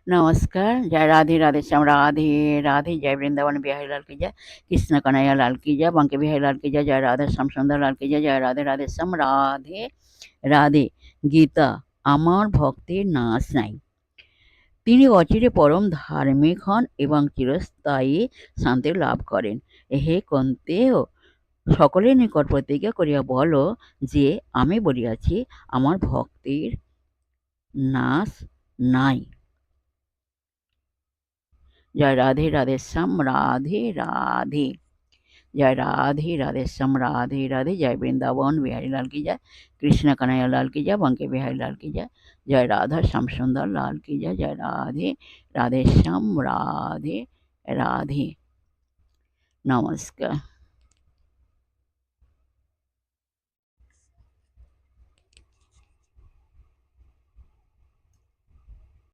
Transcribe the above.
नमस्कार, जय राधे राधे श्याम राधे राधे, जय वृंदावन बिहारी लाल की जय, कृष्ण कन्हैया लाल की जय, बांके बिहारी लाल की जय, जय राधे श्याम सुंदर लाल की जय, जय राधे राधे श्याम राधे রাধে। গীতা, আমার ভক্তের নাশ নাই। তিনি অচিরে পরম ধার্মিক হন এবং চিরস্থায়ী শান্তি লাভ করেন। হে কন্তেয়, সকলের নিকট প্রতিজ্ঞা করিয়া বলো যে আমি বলিয়াছি আমার ভক্তের নাশ নাই। जय राधे राधे श्याम राधे राधे, जय राधे राधे श्याम राधे राधे, जय वृंदावन बिहारी लाल की जय, कृष्ण कन्हैया लाल की जय, बंके बिहारी लाल की जय, जय राधा श्याम सुंदर लाल की जय, जय राधे राधे श्याम राधे राधे। नमस्कार।